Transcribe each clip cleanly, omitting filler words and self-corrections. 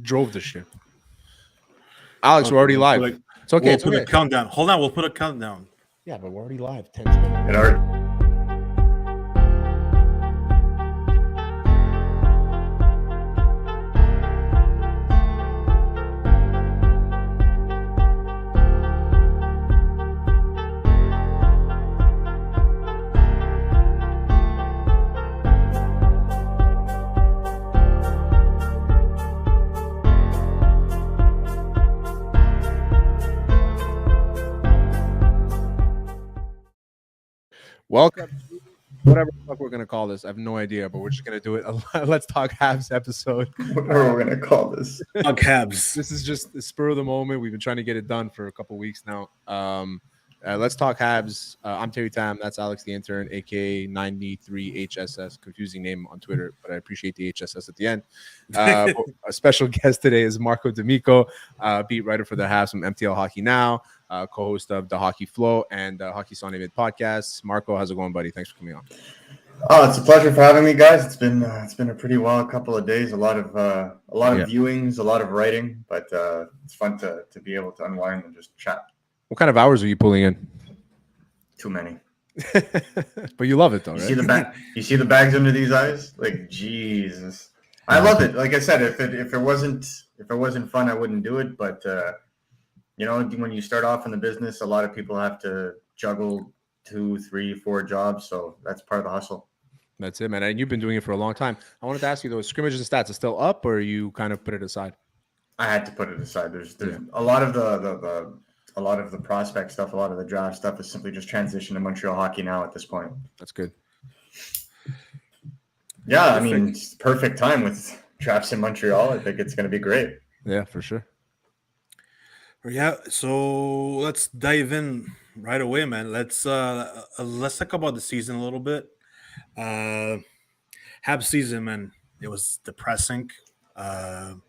drove the ship. Alex, we're already live. It's okay. We'll put a countdown. Hold on, we'll put a countdown. Yeah, but we're already live. 10 minutes. It already. Welcome to whatever the fuck we're going to call this. I have no idea, but we're just going to do it. Let's Talk Habs episode. What are we going to call this? Talk Habs. This is just the spur of the moment. We've been trying to get it done for a couple weeks now. Let's Talk Habs. I'm Terry Tam. That's Alex the intern, a.k.a. 93HSS. Confusing name on Twitter, but I appreciate the HSS at the end. A special guest today is Marco D'Amico, beat writer for the Habs from MTL Hockey Now, co-host of the Hockey Flow and Hockey Sonny Mid podcasts. Marco, how's it going, buddy? Thanks for coming on. Oh, it's a pleasure for having me, guys. It's been a pretty wild couple of days. A lot of viewings, a lot of writing, but it's fun to be able to unwind and just chat. What kind of hours are you pulling in? Too many. But you love it, though, right? You see the bags under these eyes? Like, Jesus. I love it. Like I said, if it wasn't fun, I wouldn't do it. But when you start off in the business, a lot of people have to juggle 2, 3, 4 jobs. So that's part of the hustle. That's it, man. And you've been doing it for a long time. I wanted to ask you, though, scrimmages and stats are still up, or you kind of put it aside? I had to put it aside. There's a lot of the prospect stuff, a lot of the draft stuff is simply just transition to Montreal Hockey Now at this point. That's good. Yeah, I mean, it's perfect time with drafts in Montreal. I think it's going to be great. Yeah, for sure. Yeah, so let's dive in right away, man. Let's talk about the season a little bit. Habs season, man, it was depressing. And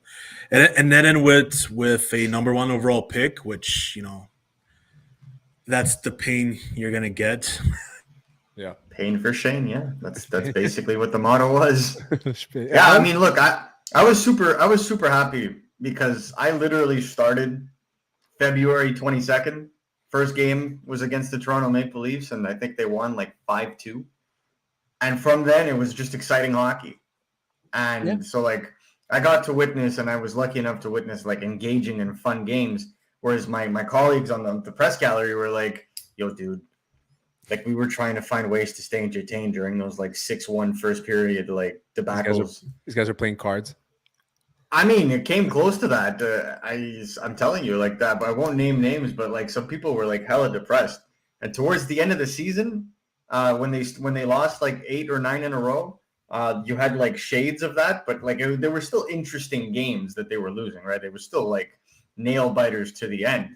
then with a number 1 overall pick, which, that's the pain you're gonna get. Yeah, pain for Shane. Yeah, that's basically what the motto was. Yeah, I mean, look, I was super happy because I literally started February 22nd. First game was against the Toronto Maple Leafs, and I think they won like 5-2. And from then, it was just exciting hockey. And so, like, I got to witness, and I was lucky enough to witness, like, engaging and fun games, whereas my colleagues on the press gallery were like, yo, dude, like, we were trying to find ways to stay entertained during those, like, 6-1 first period, like, debacles. These guys are playing cards. I mean, it came close to that. I'm telling you, like that, but I won't name names, but, like, some people were, like, hella depressed. And towards the end of the season, when they lost, like, 8 or 9 in a row, you had like shades of that, but like there were still interesting games that they were losing, right? They were still like nail biters to the end.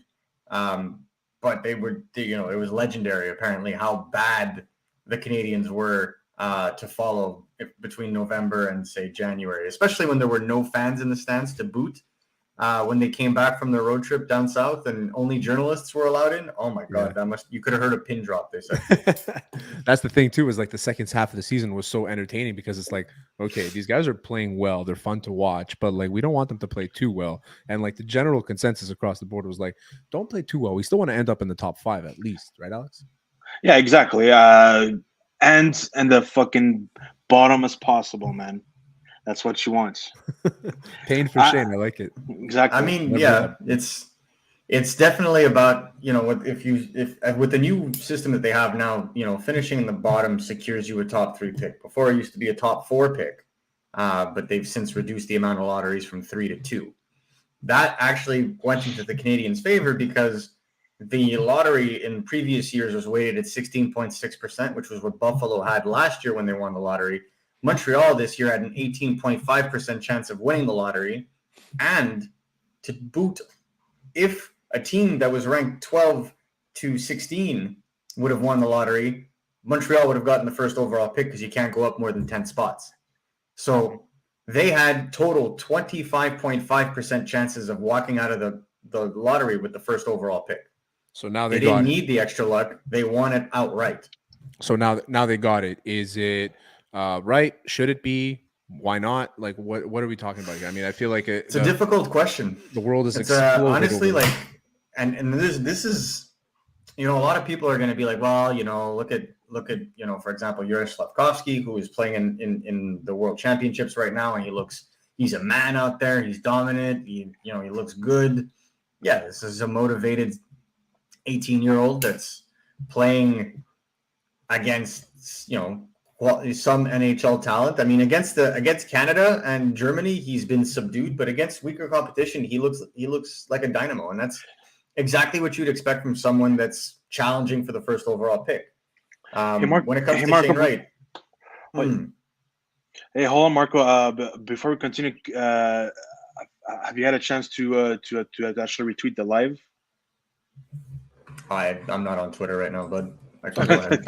But it was legendary apparently how bad the Canadians were to follow between November and say January, especially when there were no fans in the stands to boot. When they came back from their road trip down south and only journalists were allowed in. Oh my God, you could have heard a pin drop, they said. That's the thing too, is like the second half of the season was so entertaining because it's like, okay, these guys are playing well, they're fun to watch, but like we don't want them to play too well. And like the general consensus across the board was like, don't play too well. We still want to end up in the top 5 at least, right, Alex? Yeah, exactly. And the fucking bottom as possible, man. That's what she wants. Pain for Shane. I like it. Exactly. I mean, yeah, it's definitely about, if with the new system that they have now, finishing in the bottom secures you a top 3 pick. Before it used to be a top 4 pick, but they've since reduced the amount of lotteries from 3 to 2. That actually went into the Canadians' favor because the lottery in previous years was weighted at 16.6%, which was what Buffalo had last year when they won the lottery. Montreal this year had an 18.5% chance of winning the lottery. And to boot, if a team that was ranked 12 to 16 would have won the lottery, Montreal would have gotten the first overall pick because you can't go up more than 10 spots. So they had total 25.5% chances of walking out of the lottery with the first overall pick. So now they didn't need the extra luck. They won it outright. So now they got it. Is it right? Should it be? Why not? Like, what are we talking about here? I mean, I feel like it's a difficult question. The world is It's exploded honestly over like, and this is, a lot of people are going to be like, well, look at for example, Yuri Slafkovsky, who is playing in the World Championships right now, and he's a man out there. He's dominant. He looks good. Yeah, this is a motivated 18-year-old that's playing against some NHL talent. I mean, against Canada and Germany, he's been subdued, but against weaker competition, he looks like a dynamo, and that's exactly what you'd expect from someone that's challenging for the first overall pick. When it comes to Marco, Shane Wright, hey, hold on, Marco. Before we continue, have you had a chance to actually retweet the live? I'm not on Twitter right now, bud. Actually, go ahead.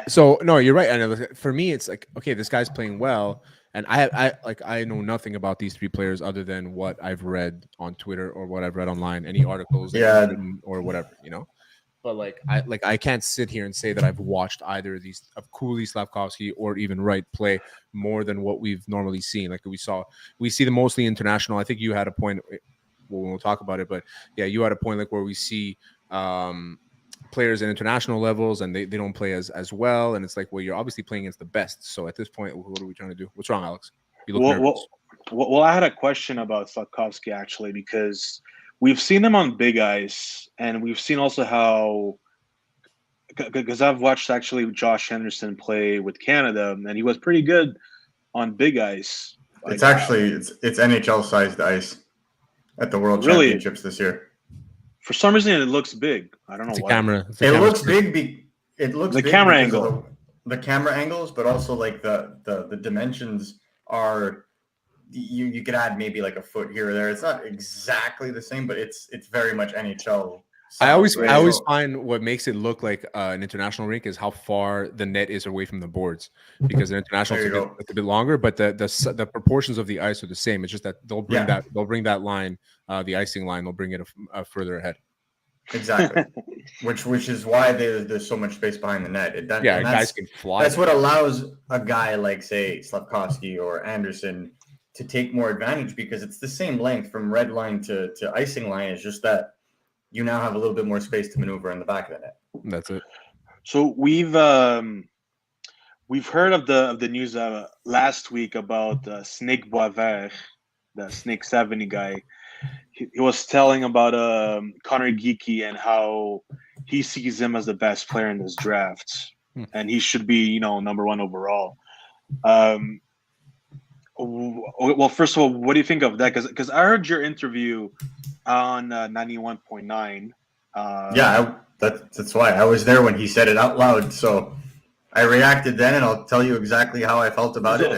So no, you're right. And for me, it's like, okay, this guy's playing well, and I know nothing about these three players other than what I've read on Twitter or what I've read online, any articles or whatever, But I can't sit here and say that I've watched either of these of Cooley, Slafkovsky, or even Wright play more than what we've normally seen. Like we see them mostly international. I think you had a point. We'll talk about it, but yeah, you had a point like where we see players at international levels and they don't play as well, and it's like, well, you're obviously playing against the best. So at this point, what are we trying to do? What's wrong, Alex? You look nervous. Well, I had a question about Slafkovsky actually, because we've seen him on big ice, and we've seen also how, because I've watched actually Josh Henderson play with Canada, and he was pretty good on big ice. It's NHL sized ice at the World Championships this year. For some reason, it looks big. I don't know why. It looks big. It looks the big camera angle. The camera angles, but also like the dimensions are. You could add maybe like a foot here or there. It's not exactly the same, but it's very much NHL. I always find what makes it look like an international rink is how far the net is away from the boards, because an international it's a bit longer, but the proportions of the ice are the same. It's just that they'll bring that line, the icing line, they'll bring it further ahead. Exactly, which is why there's so much space behind the net. Guys can fly. That's what allows a guy like, say, Slafkovsky or Anderson to take more advantage, because it's the same length from red line to icing line. It's just that you now have a little bit more space to maneuver in the back of the net. That's it. So we've heard of the news last week about Snake Boisvert, the Snake 70 guy. He was telling about Connor Geeky and how he sees him as the best player in this draft, and he should be, number one overall. Well, first of all, what do you think of that? Because I heard your interview on 91.9. That's why I was there when he said it out loud. So I reacted then, and I'll tell you exactly how I felt about it.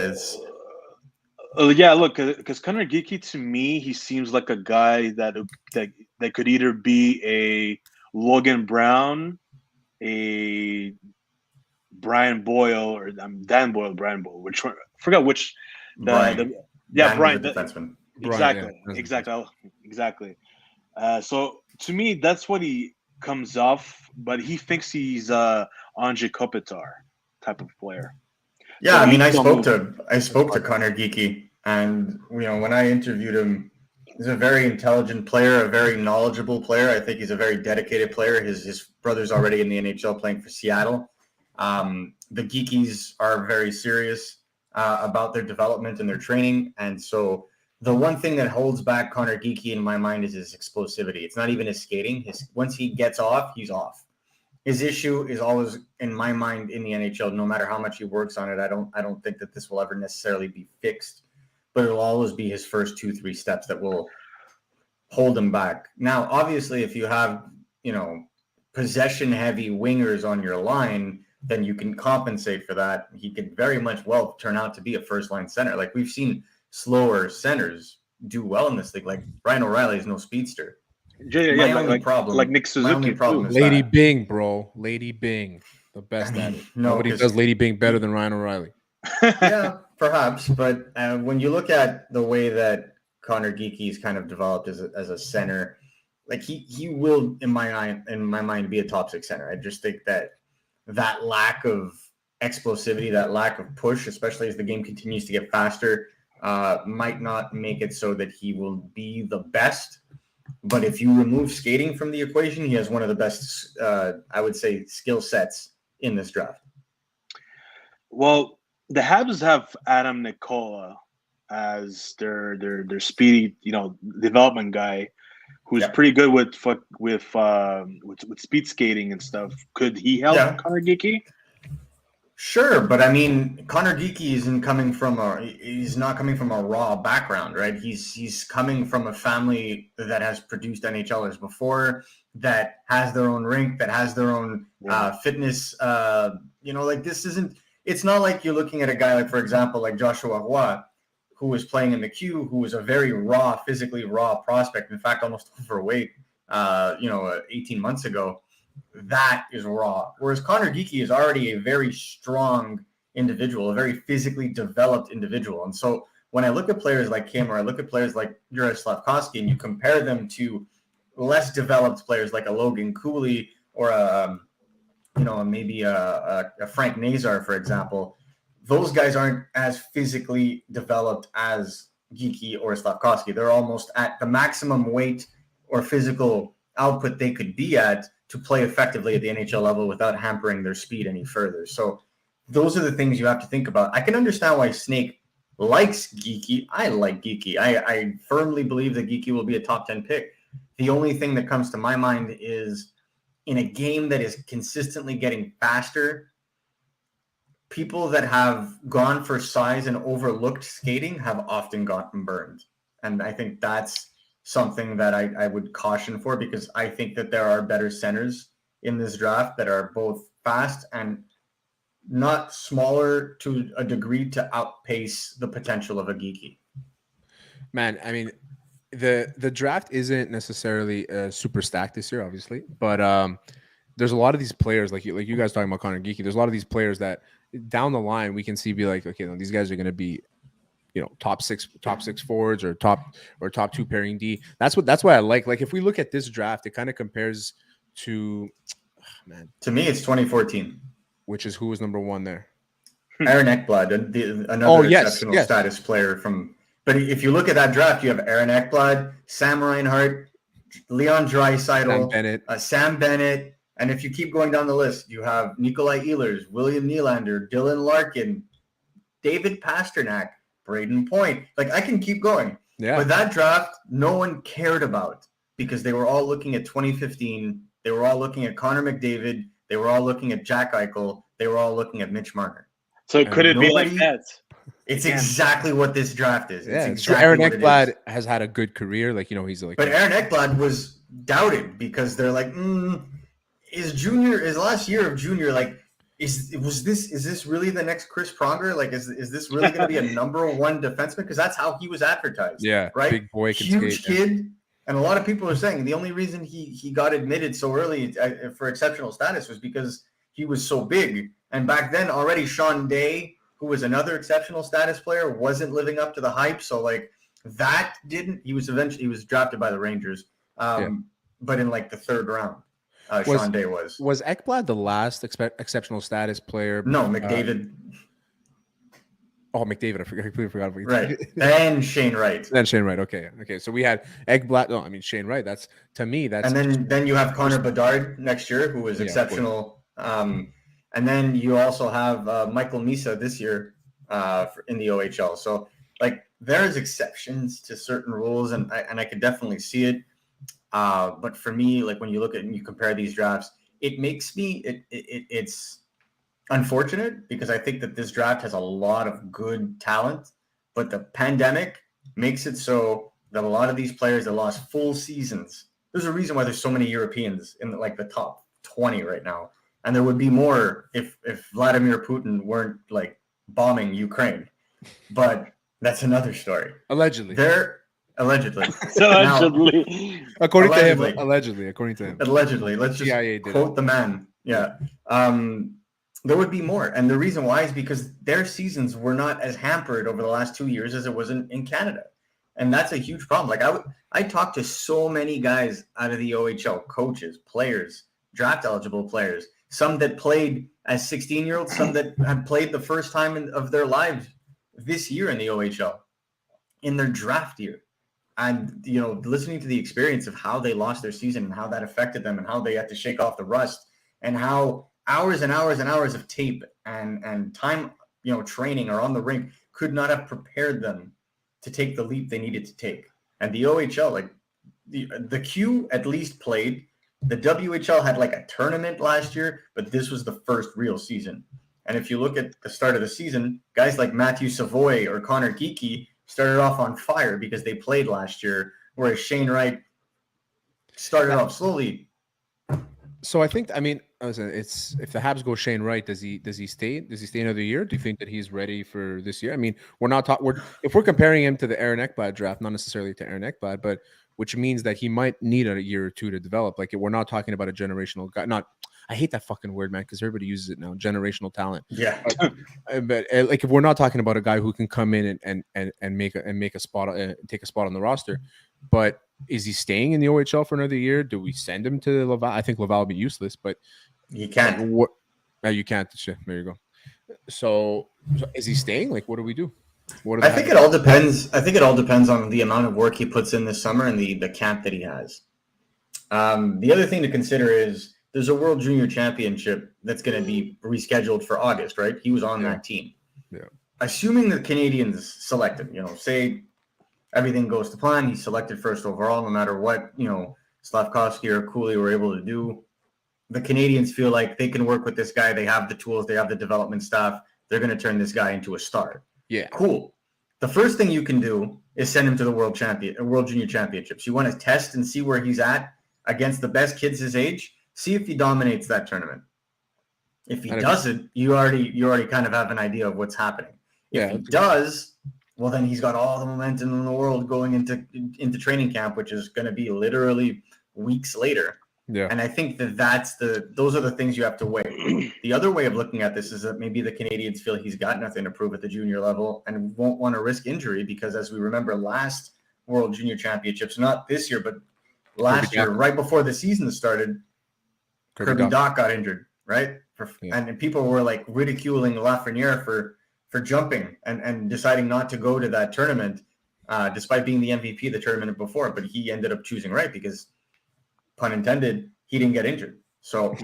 Look, because Connor Geeky, to me, he seems like a guy that could either be a Logan Brown, a Brian Boyle, or Dan Boyle, Brian Boyle. Which one? I forgot which. Brian, the defenseman. Exactly. So to me, that's what he comes off, but he thinks he's Andrzej Kopitar type of player. Yeah, so I mean, I spoke to Connor Geeky, and when I interviewed him, he's a very intelligent player, a very knowledgeable player. I think he's a very dedicated player. His brother's already in the NHL playing for Seattle. The Geekies are very serious about their development and their training, and so the one thing that holds back Connor Geeky in my mind is his explosivity. It's not even his skating. Once he gets off, he's off. His issue is always, in my mind, in the NHL. No matter how much he works on it, I don't think that this will ever necessarily be fixed, but it'll always be his first 2-3 steps that will hold him back. Now, obviously, if you have possession-heavy wingers on your line, then you can compensate for that. He could very much well turn out to be a first-line center. Like, we've seen slower centers do well in this league. Like, Ryan O'Reilly is no speedster. My only problem, like Nick Suzuki, Lady Bing, bro. Lady Bing, the best at it. Nobody does Lady Bing better than Ryan O'Reilly. Yeah, perhaps. But when you look at the way that Connor Geeky's kind of developed as a center, like he will, in my mind, be a top 6 center. I just think that lack of explosivity, that lack of push, especially as the game continues to get faster, might not make it so that he will be the best. But if you remove skating from the equation, he has one of the best, I would say, skill sets in this draft. Well, the Habs have Adam Nicola as their speedy, development guy, who's Yep. pretty good with speed skating and stuff. Could he help Yeah. Connor Geeky? Sure, but I mean, Connor Geeky he's not coming from a raw background, right? He's coming from a family that has produced NHLers before, that has their own rink, that has their own fitness. It's not like you're looking at a guy like, for example, like Joshua Roy, who was playing in the Q, who was a very physically raw prospect. In fact, almost overweight, 18 months ago. That is raw. Whereas Connor Geeky is already a very strong individual, a very physically developed individual. And so when I look at players like him, or I look at players like Juraj Slafkovsky, and you compare them to less developed players like a Logan Cooley or maybe a Frank Nazar, for example, those guys aren't as physically developed as Geeky or Slafkovsky. They're almost at the maximum weight or physical output they could be at to play effectively at the NHL level without hampering their speed any further. So those are the things you have to think about. I can understand why Snake likes Geeky. I like Geeky. I firmly believe that Geeky will be a top 10 pick. The only thing that comes to my mind is, in a game that is consistently getting faster, people that have gone for size and overlooked skating have often gotten burned. And I think that's something that I would caution for, because I think that there are better centers in this draft that are both fast and not smaller to a degree to outpace the potential of a Geeky. Man, I mean, the draft isn't necessarily super stacked this year, obviously, but there's a lot of these players like you guys talking about Connor Geeky. There's a lot of these players that down the line we can see be like, okay, these guys are going to be, top six forwards or top two pairing D. That's why I like if we look at this draft, it kind of compares to, to me, it's 2014, which is who was number one there. Aaron Ekblad, another exceptional status player from. But if you look at that draft, you have Aaron Ekblad, Sam Reinhart, Leon Draisaitl, Sam Bennett, and if you keep going down the list, you have Nikolai Ehlers, William Nylander, Dylan Larkin, David Pasternak, Braden Point. I can keep going. Yeah. But that draft, no one cared about, because they were all looking at 2015. They were all looking at Connor McDavid. They were all looking at Jack Eichel. They were all looking at Mitch Marner. So could it be like that? It's exactly what this draft is. Yeah, it's exactly Aaron Ekblad has had a good career. He's like. But Aaron Ekblad was doubted because they're like, his last year of junior, is this really the next Chris Pronger? Is this really going to be a number one defenseman? Because that's how he was advertised. Yeah, right. Big boy, huge kid, and a lot of people are saying the only reason he got admitted so early for exceptional status was because he was so big. And back then, already Sean Day, who was another exceptional status player, wasn't living up to the hype. So that didn't. He was drafted by the Rangers, but in the third round. Sean Day was Ekblad the last exceptional status player? No, McDavid. McDavid. I completely forgot about right. And Shane Wright. Okay. So we had Ekblad. No, I mean Shane Wright. That's to me. That's and then you have Connor Bedard next year, who was exceptional. And then you also have Michael Misa this year in the OHL. So there's exceptions to certain rules, and I could definitely see it. But for me, when you look at and you compare these drafts, it makes me it's unfortunate, because I think that this draft has a lot of good talent, but the pandemic makes it so that a lot of these players that lost full seasons. There's a reason why there's so many Europeans in the top 20 right now, and there would be more if Vladimir Putin weren't bombing Ukraine. But that's another story. Allegedly. Allegedly. According to him. Allegedly. Let's just quote the man. Yeah. There would be more. And the reason why is because their seasons were not as hampered over the last 2 years as it was in Canada. And that's a huge problem. I talked to so many guys out of the OHL, coaches, players, draft eligible players, some that played as 16-year-olds, some that had played the first time of their lives this year in the OHL, in their draft year. And, listening to the experience of how they lost their season and how that affected them and how they had to shake off the rust and how hours and hours and hours of tape and time, training or on the rink could not have prepared them to take the leap they needed to take. And the OHL, like the Q at least played. The WHL had like a tournament last year, but this was the first real season. And if you look at the start of the season, guys like Matthew Savoy or Connor Geekie started off on fire because they played last year, whereas Shane Wright started off slowly. So I think, it's if the Habs go Shane Wright, does he stay? Does he stay another year? Do you think that he's ready for this year? I mean, if we're comparing him to the Aaron Ekblad draft, not necessarily to Aaron Ekblad, but which means that he might need a year or two to develop. Like, we're not talking about a generational guy. I hate that fucking word, man, because everybody uses it now. Generational talent. Yeah. But like, if we're not talking about a guy who can come in and make a spot, take a spot on the roster, but is he staying in the OHL for another year? Do we send him to Laval? I think Laval would be useless, but you can't. You can't. There you go. So is he staying? Like, what do we do? I think it all depends. I think it all depends on the amount of work he puts in this summer and the camp that he has. The other thing to consider is there's a World Junior Championship that's going to be rescheduled for August, right? He was on that team. Yeah. Assuming the Canadians select him, say everything goes to plan, he's selected first overall, no matter what, Slavkovsky or Cooley were able to do. The Canadians feel like they can work with this guy. They have the tools. They have the development staff. They're going to turn this guy into a star. Yeah. Cool. The first thing you can do is send him to the World Junior Championships. You want to test and see where he's at against the best kids his age. See if he dominates that tournament. If he doesn't, you already kind of have an idea of what's happening. If he does, well, then he's got all the momentum in the world going into training camp, which is going to be literally weeks later. Yeah. And I think those are the things you have to weigh. The other way of looking at this is that maybe the Canadians feel he's got nothing to prove at the junior level and won't want to risk injury because, as we remember, last World Junior Championships, not this year, but last year, right before the season started, Kirby Doc got injured, right? And people were like ridiculing Lafreniere for jumping and deciding not to go to that tournament, despite being the MVP of the tournament before. But he ended up choosing right because, pun intended, he didn't get injured. So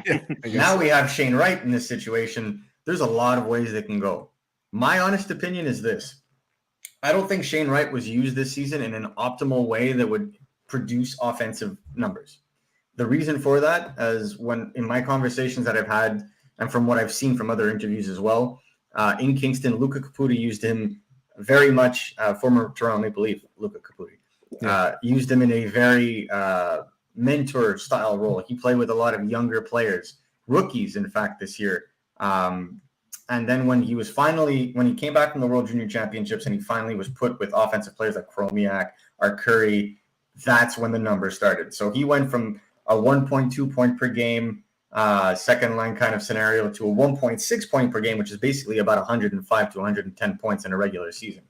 now we have Shane Wright in this situation. There's a lot of ways they can go. My honest opinion is this. I don't think Shane Wright was used this season in an optimal way that would produce offensive numbers. The reason for that is in my conversations that I've had and from what I've seen from other interviews as well, in Kingston, Luca Caputi used him very much, former Toronto Maple Leaf, Luca Caputi, used him in a very mentor style role. He played with a lot of younger players, rookies, in fact, this year. And then when he came back from the World Junior Championships and he finally was put with offensive players like Chromiak or Curry, that's when the numbers started. So he went from a 1.2 point per game, second line kind of scenario to a 1.6 point per game, which is basically about 105 to 110 points in a regular season.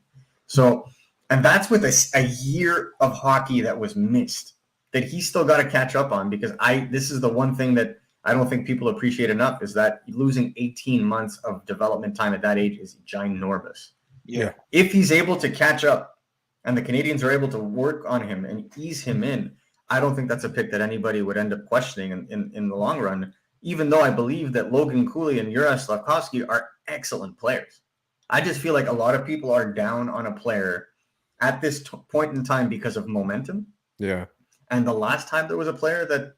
So, and that's with a year of hockey that was missed that he still got to catch up on, because this is the one thing that I don't think people appreciate enough, is that losing 18 months of development time at that age is ginormous. Yeah. If he's able to catch up and the Canadians are able to work on him and ease him in, I don't think that's a pick that anybody would end up questioning in the long run, even though I believe that Logan Cooley and Juraj Slavkovsky are excellent players. I just feel like a lot of people are down on a player at this point in time because of momentum. Yeah. And the last time there was a player that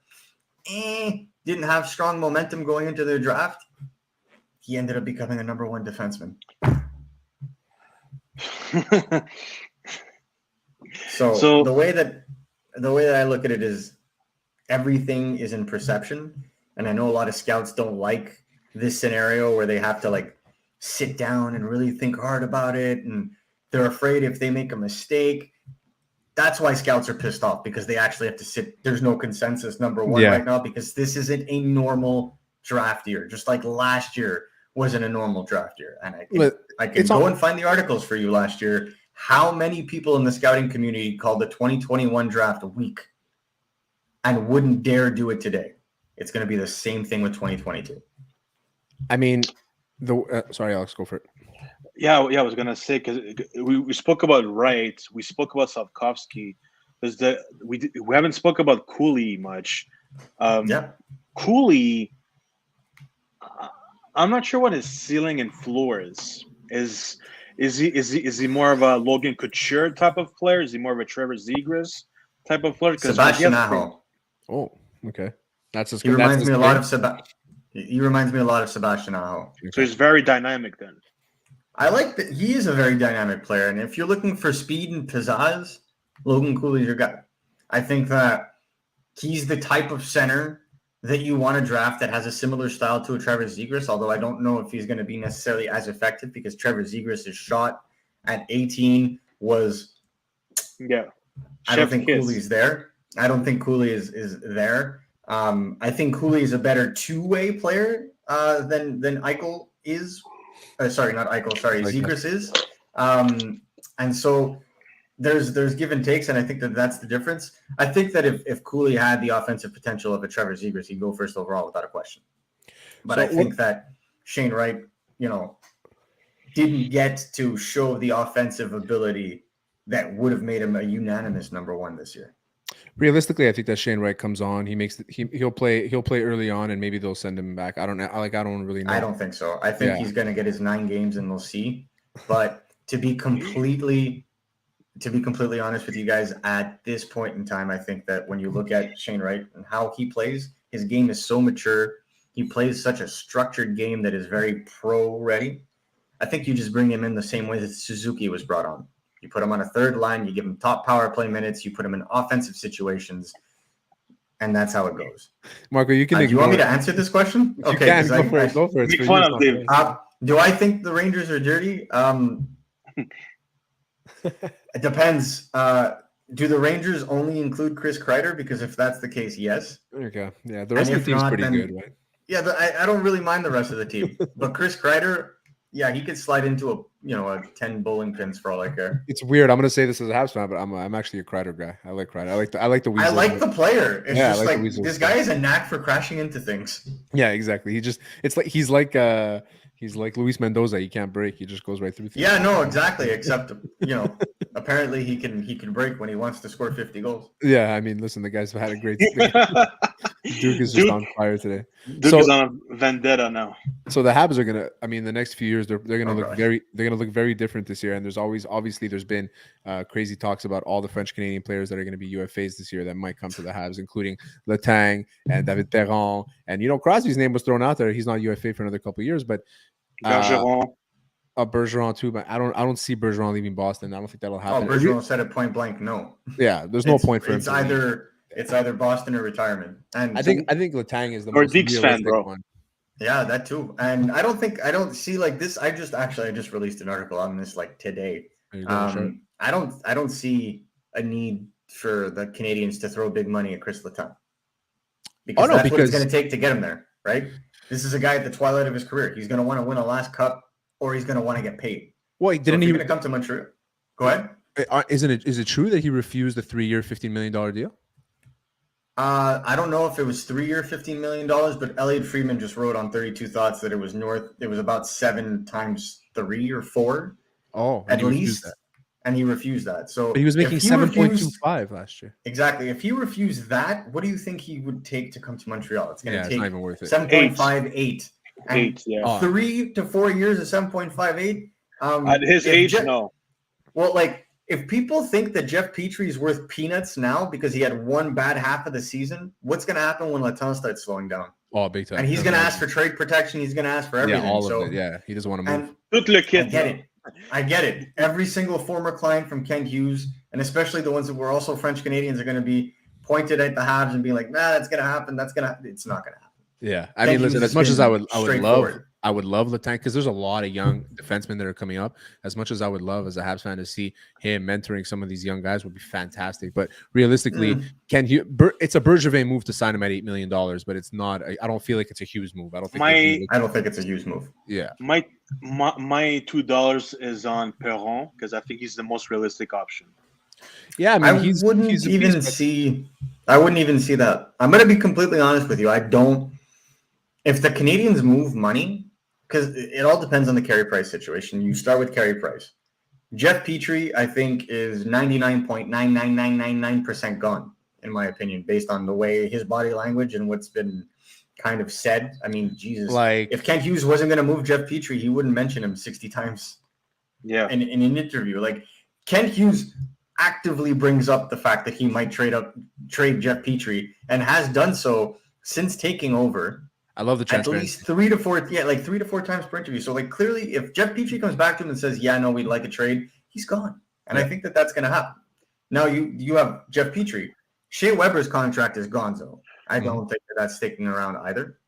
didn't have strong momentum going into their draft, he ended up becoming a number one defenseman. So the way that I look at it is everything is in perception. And I know a lot of scouts don't like this scenario where they have to like sit down and really think hard about it. And they're afraid if they make a mistake. That's why scouts are pissed off, because they actually have to sit. There's no consensus number one right now, because this isn't a normal draft year, just like last year wasn't a normal draft year. And I can go and find the articles for you last year. How many people in the scouting community called the 2021 draft weak and wouldn't dare do it today? It's going to be the same thing with 2022. I mean, sorry, Alex, go for it. Yeah, I was gonna say because we spoke about Wright, we spoke about Slavkovsky. We haven't spoke about Cooley much. Cooley, I'm not sure what his ceiling and floor is. Is he more of a Logan Couture type of player? Is he more of a Trevor Zegras type of player? Sebastian Aho. Oh, okay. He reminds me a lot of Sebastian Aho. So he's very dynamic then. I like that he is a very dynamic player, and if you're looking for speed and pizzazz, Logan Cooley's your guy. I think that he's the type of center that you want to draft that has a similar style to a Trevor Zegras, although I don't know if he's going to be necessarily as effective because Trevor Zegras' shot at 18 was I don't think Cooley's there. I don't think Cooley is there. I think Cooley is a better two-way player than Eichel is. Sorry, not Eichel. Sorry, Zegras is. And so there's give and takes, and I think that's the difference. I think that if Cooley had the offensive potential of a Trevor Zegras, he'd go first overall without a question. But I think that Shane Wright, didn't get to show the offensive ability that would have made him a unanimous number one this year. Realistically, I think that Shane Wright comes on. He'll play early on, and maybe they'll send him back. I don't know. I don't really know. I don't think so. I think he's going to get his 9 games, and we'll see. But to be completely honest with you guys, at this point in time, I think that when you look at Shane Wright and how he plays, his game is so mature. He plays such a structured game that is very pro-ready. I think you just bring him in the same way that Suzuki was brought on. You put him on a third line, you give him top power play minutes, you put him in offensive situations, and that's how it goes. Marco, you can. Do you want me to answer this question? Okay, go for it. Make fun of David. Do I think the Rangers are dirty? It depends. Do the Rangers only include Chris Kreider? Because if that's the case, yes. Okay. Yeah, the rest of the team's pretty good, right? Yeah, I don't really mind the rest of the team, but Chris Kreider. Yeah, he could slide into a 10 bowling pins for all I care. It's weird. I'm going to say this as a Habs fan, but I'm actually a Kreider guy. I like Kreider. I like the Weasel. I like the player. It's just like this guy has a knack for crashing into things. Yeah, exactly. He's like Luis Mendoza. He can't break. He just goes right through things. Yeah, no, exactly. Except apparently he can break when he wants to score 50 goals. Yeah, I mean, listen, the guy's had a great. Duke is just on fire today. Duke is on a vendetta now. So the Habs are gonna. I mean, the next few years they're gonna look very different this year. And there's been crazy talks about all the French Canadian players that are going to be UFAs this year that might come to the Habs, including Letang and David Perron. And Crosby's name was thrown out there. He's not UFA for another couple of years, but Bergeron too. But I don't see Bergeron leaving Boston. I don't think that'll happen. Bergeron said it point blank. No. Yeah, there's no point for him. It's either Boston or retirement. And I think Letang is the or most Deeks fan, bro. one. Yeah, that too. And I don't see like this. I just released an article on this like today. I don't see a need for the Canadians to throw big money at Chris Letang. Because that's what it's going to take to get him there, right? This is a guy at the twilight of his career. He's going to want to win a last cup, or he's going to want to get paid. Well, didn't he going to come to Montreal? Go ahead. Is it true that he refused the 3-year, $15 million deal? I don't know if it was 3 year, $15 million, but Elliot Friedman just wrote on 32 Thoughts that it was about 7 times 3 or 4. Oh, at least. And he refused that. So but he was making 7.25 last year. Exactly. If he refused that, what do you think he would take to come to Montreal? It's going to take it's not even worth it. 7.58. 8, yeah. 3 to 4 years of 7.58. At his age, no. Well, if people think that Jeff Petrie is worth peanuts now because he had one bad half of the season, what's going to happen when Letang starts slowing down? Oh, big time. And he's going to ask for trade protection. He's going to ask for everything. Yeah, all of it. Yeah, he doesn't want to move. I get it. Every single former client from Kent Hughes, and especially the ones that were also French Canadians, are going to be pointed at the Habs and be like, nah, that's going to happen. It's not going to happen. Yeah. I mean, listen, as much as I would love Letang, because there's a lot of young defensemen that are coming up. As much as I would love as a Habs fan to see him mentoring some of these young guys would be fantastic. But realistically, it's a Bergevin move to sign him at $8 million, but it's not. I don't feel like it's a Hughes move. I don't think it's a Hughes move. Yeah. My $2 is on Perron because I think he's the most realistic option. Yeah, I mean, I wouldn't even see that. I'm going to be completely honest with you. I don't. If the Canadians move money, because it all depends on the Carey Price situation. You start with Carey Price. Jeff Petrie, I think, is 99.99999% gone, in my opinion, based on the way his body language and what's been kind of said. I mean, Jesus. Like, if Kent Hughes wasn't going to move Jeff Petrie, he wouldn't mention him 60 times Yeah. in an interview. Like, Kent Hughes actively brings up the fact that he might trade Jeff Petrie and has done so since taking over. I love the At transparency. least 3 to 4 times per interview. So, like, clearly, if Jeff Petrie comes back to him and says, yeah, no, we'd like a trade, he's gone. And I think that's going to happen. Now, you have Jeff Petrie. Shea Weber's contract is gonzo. I don't think that's sticking around either.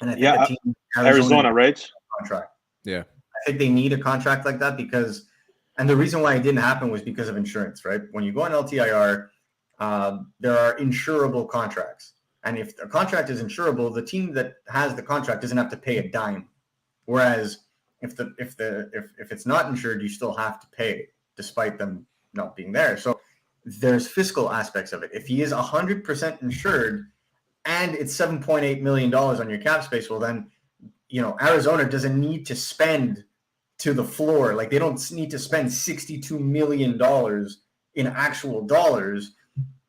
And I think the team, Arizona, right? Contract. Yeah. I think they need a contract like that because – and the reason why it didn't happen was because of insurance, right? When you go on LTIR, there are insurable contracts. And if a contract is insurable, the team that has the contract doesn't have to pay a dime. Whereas if it's not insured, you still have to pay despite them not being there. So there's fiscal aspects of it. If he is 100% insured and it's $7.8 million on your cap space, well then, Arizona doesn't need to spend to the floor. Like they don't need to spend $62 million in actual dollars.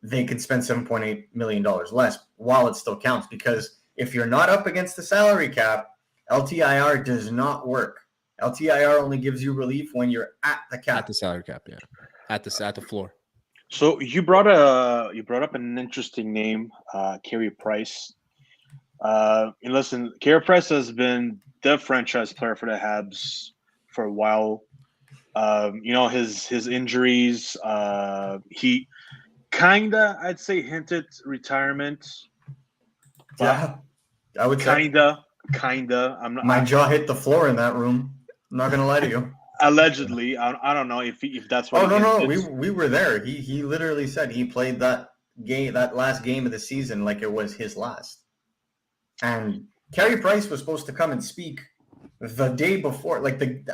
They could spend $7.8 million less while it still counts. Because if you're not up against the salary cap, LTIR does not work. LTIR only gives you relief when you're at the cap. At the salary cap, yeah. At the floor. So you brought up an interesting name, Carey Price. And listen, Carey Price has been the franchise player for the Habs for a while. His injuries, he kinda, I'd say, hinted retirement. Yeah, I would say. Kinda. My jaw hit the floor in that room. I'm not gonna lie to you. Allegedly, I don't know if that's what. Oh no, we were there. He literally said he played that last game of the season like it was his last. And Carey Price was supposed to come and speak the day before,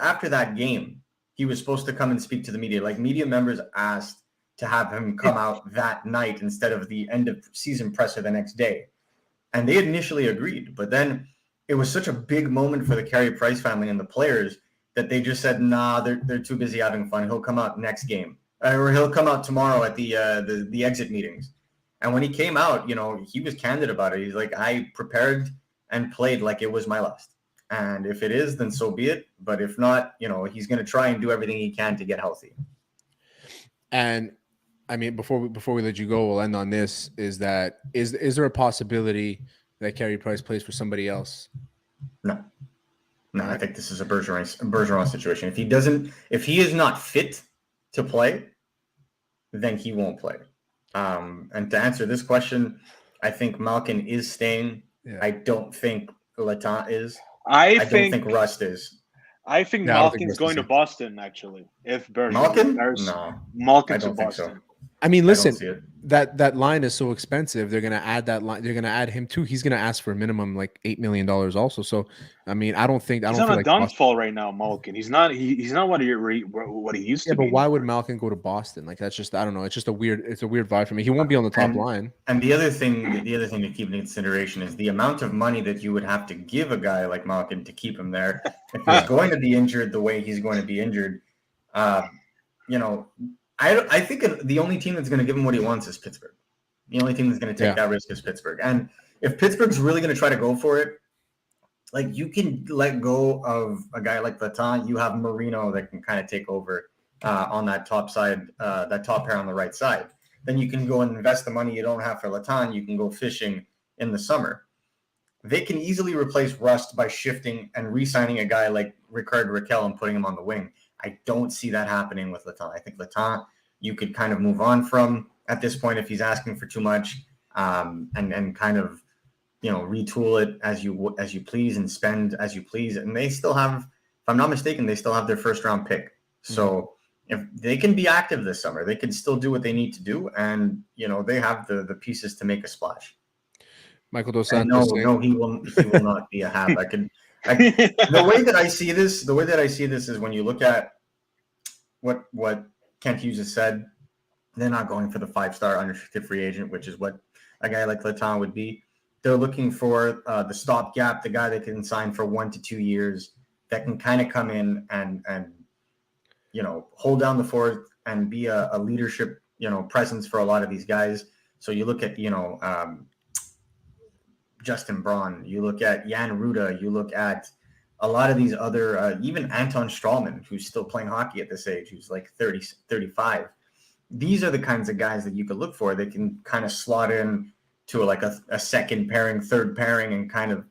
after that game. He was supposed to come and speak to the media. Like media members asked to have him come out that night instead of the end of season presser the next day. And they initially agreed, but then it was such a big moment for the Carey Price family and the players that they just said, nah, they're too busy having fun. He'll come out next game, or he'll come out tomorrow at the exit meetings. And when he came out, he was candid about it. He's like, I prepared and played like it was my last. And if it is, then so be it. But if not, he's going to try and do everything he can to get healthy. And I mean, before we let you go, we'll end on this. Is there a possibility that Carey Price plays for somebody else? No, I think this is a Bergeron situation. If he is not fit to play, then he won't play. And to answer this question, I think Malkin is staying. Yeah. I don't think Latant is. I don't think Rust is. I think Malkin's going to Boston, actually. If Bergeron Malkin? No. Malkin's I don't to think Boston. So. I mean, listen, that line is so expensive. They're going to add that line. They're going to add him too. He's going to ask for a minimum like $8 million also. So, I mean, I don't he's on a downfall right now, Malkin. He's not what he used to be. Yeah, but why would Malkin go to Boston? Like that's just, I don't know. It's just a weird vibe for me. He won't be on the top line. And the other thing to keep in consideration is the amount of money that you would have to give a guy like Malkin to keep him there. If he's going to be injured the way he's going to be injured, I think the only team that's going to give him what he wants is Pittsburgh. The only team that's going to take that risk is Pittsburgh. And if Pittsburgh's really going to try to go for it, like you can let go of a guy like Latant. You have Marino that can kind of take over on that top side, that top pair on the right side. Then you can go and invest the money you don't have for Latant. You can go fishing in the summer. They can easily replace Rust by shifting and re-signing a guy like Rickard Rakell and putting him on the wing. I don't see that happening with Latant. I think Latant you could kind of move on from at this point if he's asking for too much, and kind of retool it as you please and spend as you please. And they still have, if I'm not mistaken, they still have their first round pick. So if they can be active this summer, they can still do what they need to do, and they have the pieces to make a splash. Michael Dos Santos. No, he will not be a Hab. The way that I see this is when you look at what Kent Hughes has said, they're not going for the 5-star unrestricted free agent, which is what a guy like Latant would be. They're looking for the stopgap, the guy that can sign for 1 to 2 years, that can kind of come in and hold down the fort and be a leadership presence for a lot of these guys. So you look at Justin Braun, you look at Jan Ruda, you look at a lot of these other, even Anton Strawman, who's still playing hockey at this age, who's like 30, 35. These are the kinds of guys that you could look for. They can kind of slot in to a second pairing, third pairing, and kind of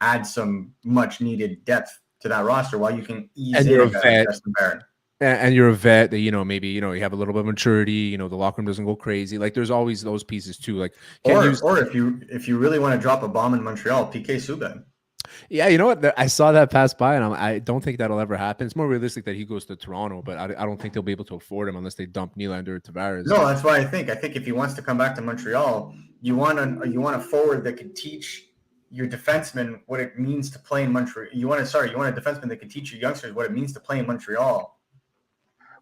add some much needed depth to that roster while you can ease in a guy like Justin Barron. And you're a vet that, maybe, you have a little bit of maturity, the locker room doesn't go crazy. Like there's always those pieces too. Like, or if you really want to drop a bomb in Montreal, PK Subban. Yeah, you know what? I saw that pass by, and I don't think that'll ever happen. It's more realistic that he goes to Toronto, but I don't think they'll be able to afford him unless they dump Nylander or Tavares. No, that's why I think if he wants to come back to Montreal, you want a forward that can teach your defensemen what it means to play in Montreal. You want a defenseman that can teach your youngsters what it means to play in Montreal.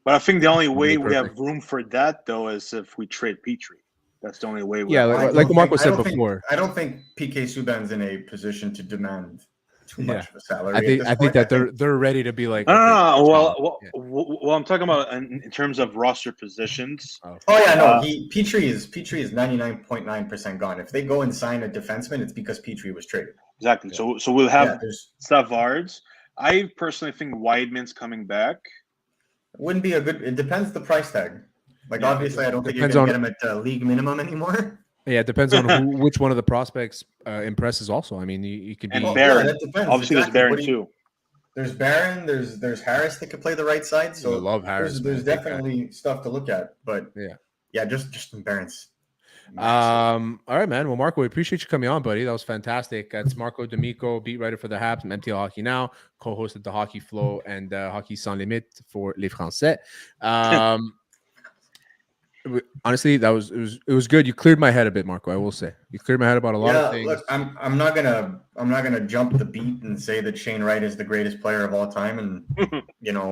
But I think the only way we have room for that, though, is if we trade Petrie. That's the only way. Like Marco said before. I don't think PK Subban's in a position to demand too much of a salary. I think that they're ready to be like. Well, I'm talking about in terms of roster positions. Petrie is 99.9% gone. If they go and sign a defenseman, it's because Petrie was traded. Exactly. Yeah. So we'll have Savards. I personally think Weidman's coming back. Wouldn't be it depends the price tag. Obviously, I don't think you're going to get him at league minimum anymore. Yeah, it depends on which one of the prospects impresses. Also, I mean, you could be Barron. Yeah, that depends. Obviously, there's Barron too. There's Barron. There's Harris that could play the right side. So I love Harris. There's definitely stuff to look at. But just Barron's. All right, man. Well, Marco, we appreciate you coming on, buddy. That was fantastic. That's Marco D'Amico, beat writer for the Habs from MTL Hockey Now, co-hosted the Hockey Flow and Hockey Sans Limite for Les Français. Honestly, it was good. You cleared my head a bit, Marco. I will say you cleared my head about a lot of things. Look, I'm not gonna jump the beat and say that Shane Wright is the greatest player of all time and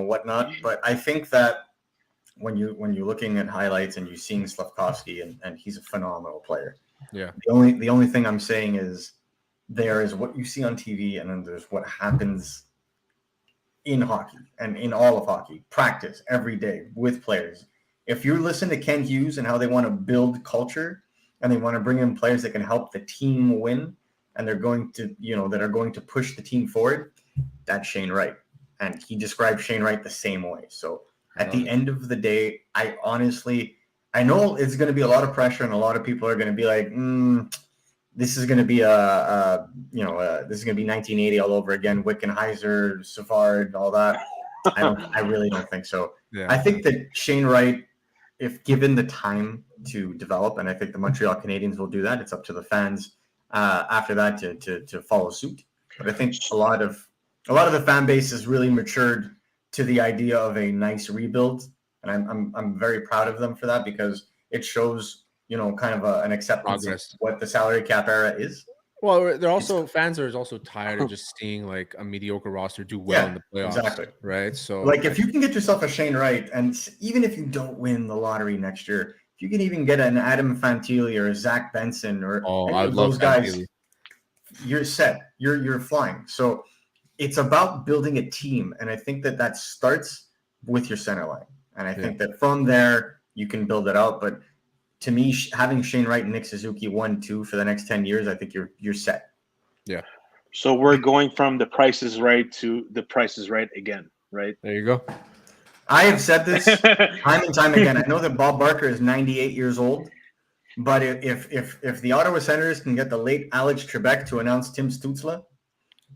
whatnot. But I think that when you're looking at highlights and you're seeing Slafkovsky and he's a phenomenal player. Yeah. The only thing I'm saying is there is what you see on TV and then there's what happens in hockey and in all of hockey. Practice every day with players. If you listen to Ken Hughes and how they want to build culture and they want to bring in players that can help the team win and they're going to, that are going to push the team forward, that's Shane Wright. And he described Shane Wright the same way. So at the end of the day, I know it's going to be a lot of pressure and a lot of people are going to be like, this is going to be this is going to be 1980 all over again. Wickenheiser, Savard, all that. I really don't think so. Yeah. I think that Shane Wright, if given the time to develop, and I think the Montreal Canadiens will do that, it's up to the fans after that to follow suit. But I think a lot of the fan base has really matured to the idea of a nice rebuild, and I'm very proud of them for that because it shows kind of an acceptance of what the salary cap era is. Well, fans are also tired of just seeing like a mediocre roster do well in the playoffs. Exactly. Right. So if you can get yourself a Shane Wright, and even if you don't win the lottery next year, if you can even get an Adam Fantilli or a Zach Benson or any of those guys, you're set. You're flying. So it's about building a team, and I think that starts with your center line, and I think that from there you can build it out. But to me, having Shane Wright and Nick Suzuki 1-2 for the next 10 years, I think you're set. Yeah. So we're going from the Price is Right to the Price is Right again, right? There you go. I have said this time and time again. I know that Bob Barker is 98 years old, but if the Ottawa Senators can get the late Alex Trebek to announce Tim Stützle,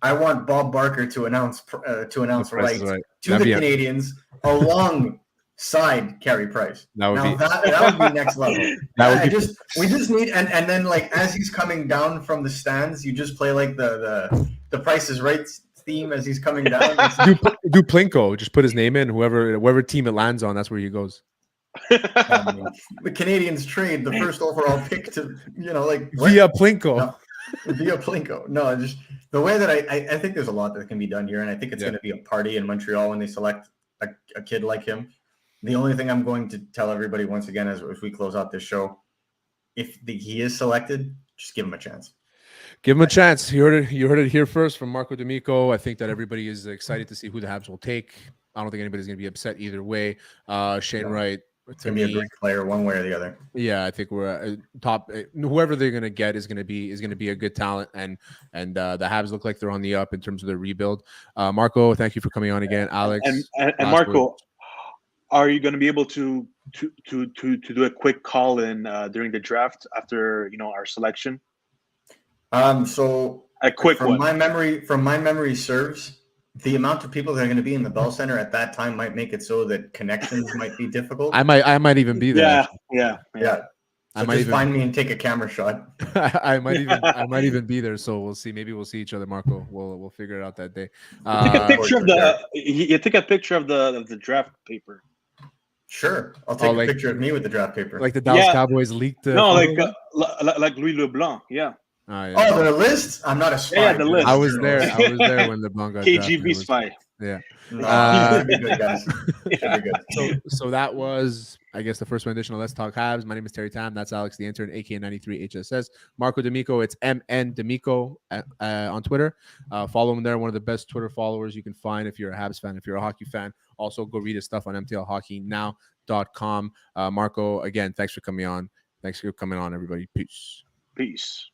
I want Bob Barker to announce Wright to the Canadiens alongside Carey Price. That would be next level. We just need and then as he's coming down from the stands, you just play the Price is Right theme as he's coming down. do Plinko, just put his name in. Whoever team it lands on, that's where he goes. The Canadiens trade the first overall pick to via Plinko. No, via Plinko. No, just the way that I think there's a lot that can be done here, and I think it's going to be a party in Montreal when they select a kid like him. The only thing I'm going to tell everybody once again as we close out this show, if he is selected, just give him a chance. Give him a chance. You heard it here first from Marco D'Amico. I think that everybody is excited to see who the Habs will take. I don't think anybody's going to be upset either way. Shane Wright, to Can be a me, great player one way or the other. yeah, I think we're top. Whoever they're going to get is going to be a good talent, and the Habs look like they're on the up in terms of their rebuild. Marco, thank you for coming on again. Alex and Marco, are you going to be able to do a quick call in during the draft after our selection? So A quick from one. my memory serves, the amount of people that are going to be in the Bell Center at that time might make it so that connections might be difficult. I might even be there. Yeah. I So might just even find me and take a camera shot. I might even be there. So we'll see. Maybe we'll see each other, Marco. We'll figure it out that day. Take a picture of you take a picture of the draft paper. Sure, I'll take a picture of me with the draft paper. Like the Dallas Cowboys leaked. No, like Louis LeBlanc. Yeah. Oh, the list? I'm not a spy. Yeah, the list. I was there when LeBlanc got KGB spy. Yeah. Should be good, guys. Should be good. So that was, I guess, the first edition of Let's Talk Habs. My name is Terry Tam. That's Alex the Intern, aka 93 HSS. Marco D'Amico. It's MN D'Amico on Twitter. Follow him there. One of the best Twitter followers you can find if you're a Habs fan, if you're a hockey fan. Also, go read his stuff on MTL Hockey Now.com. Marco, again, thanks for coming on. Thanks for coming on, everybody. Peace. Peace.